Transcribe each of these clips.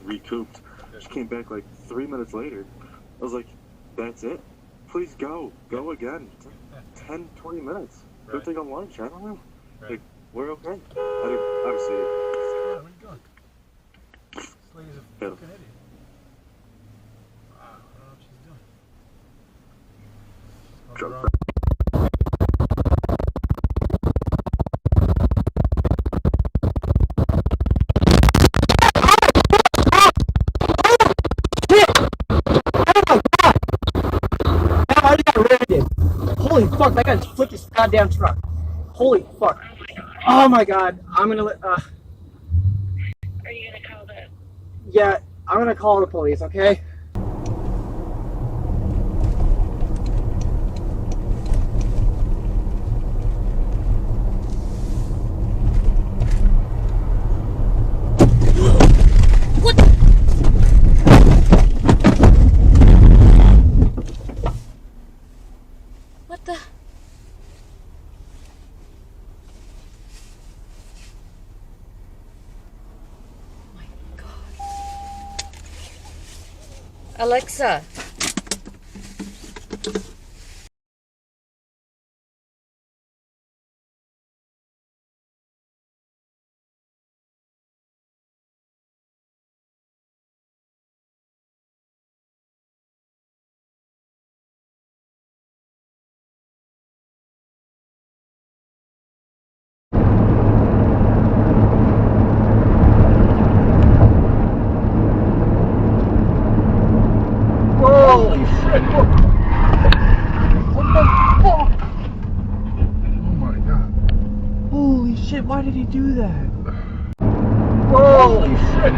Recouped. She came back like 3 minutes later. I was like, that's it? Please go. Go again. 10, 20 minutes. Go take a lunch. I don't know. Like, we're okay. Obviously. Where are you going? This lady's a fucking idiot. I don't know what she's doing. Drug. Holy fuck, that guy just flipped his goddamn truck. Holy fuck. Oh my god, I'm gonna let, Are you gonna call the... yeah, I'm gonna call the police, okay? What the... Alexa. Holy shit! What the fuck? Oh my god. Holy shit, why did he do that? Holy shit!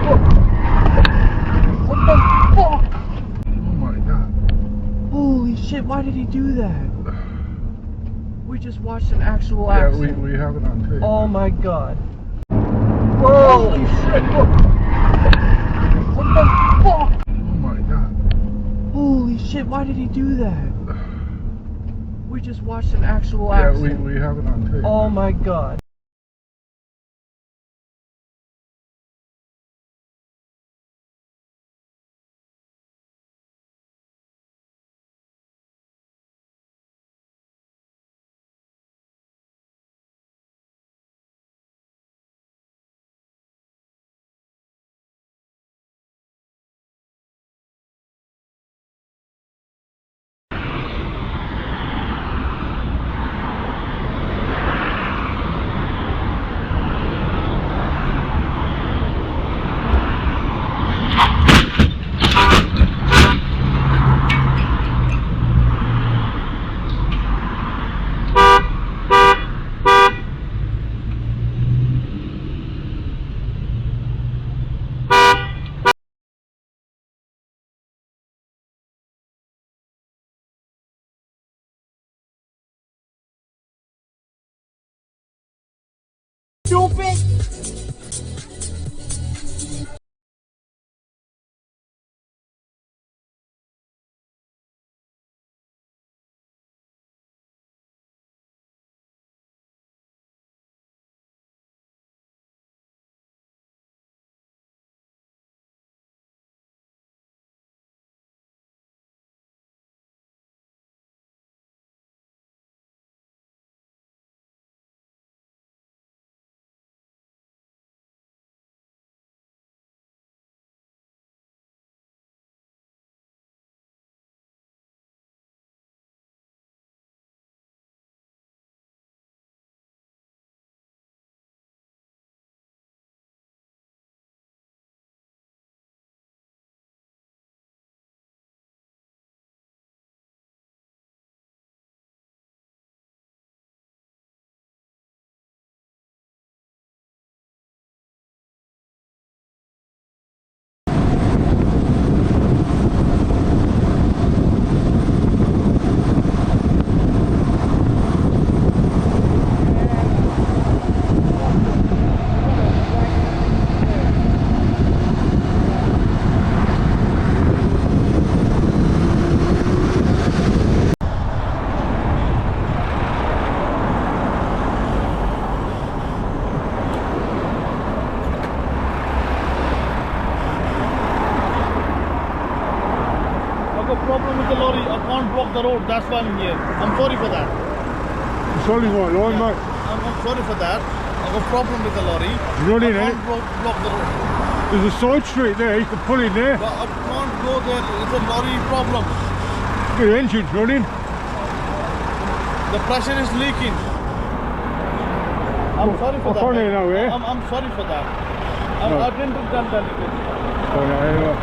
What the fuck? Oh my god. Holy shit, why did he do that? We just watched an actual accident. Yeah, we have it on tape. Oh my god. Holy shit! What the fuck? Oh my god. Holy shit, why did he do that? We just watched an actual Yeah, accident. we have it on tape. Oh my god. Stupid! with the lorry. I can't block the road. That's why I'm here. I'm sorry for that. Sorry for it, mate. I'm sorry for that. I have a problem with the lorry. Running, I can't block the road. There's a side street there, you can pull in there. But I can't go there. It's a lorry problem. Your engine's running. The pressure is leaking. I'm sorry for that. I'm sorry for that. I didn't do anything. Oh, no, anyway.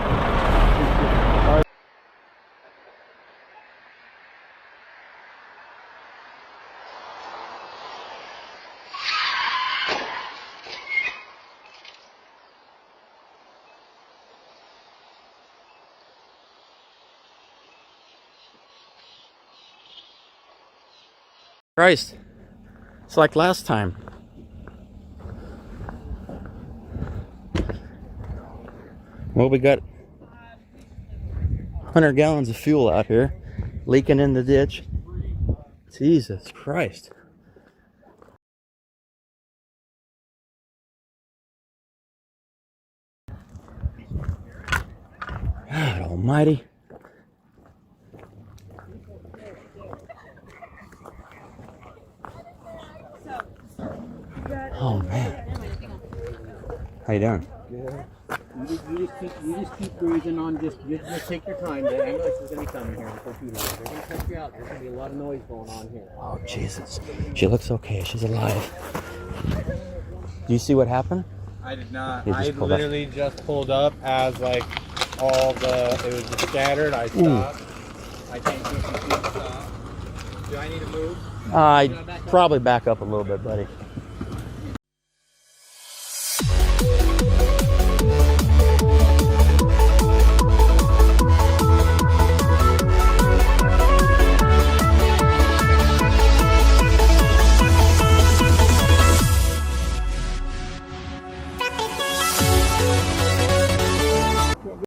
Christ, it's like last time. Well, we got 100 gallons of fuel out here, leaking in the ditch. Jesus Christ. God almighty. Oh man. How you doing? Good. You just keep breathing on. Just take your time. The ambulance is going to be coming here for 2 days. They're going to check you out. There's going to be a lot of noise going on here. Oh Jesus. She looks okay. She's alive. Do you see what happened? I did not. You just I pulled up. literally just pulled up as like it was just scattered. I stopped. I can't get you to stop. Do I need to move? I'd probably back up a little bit, buddy.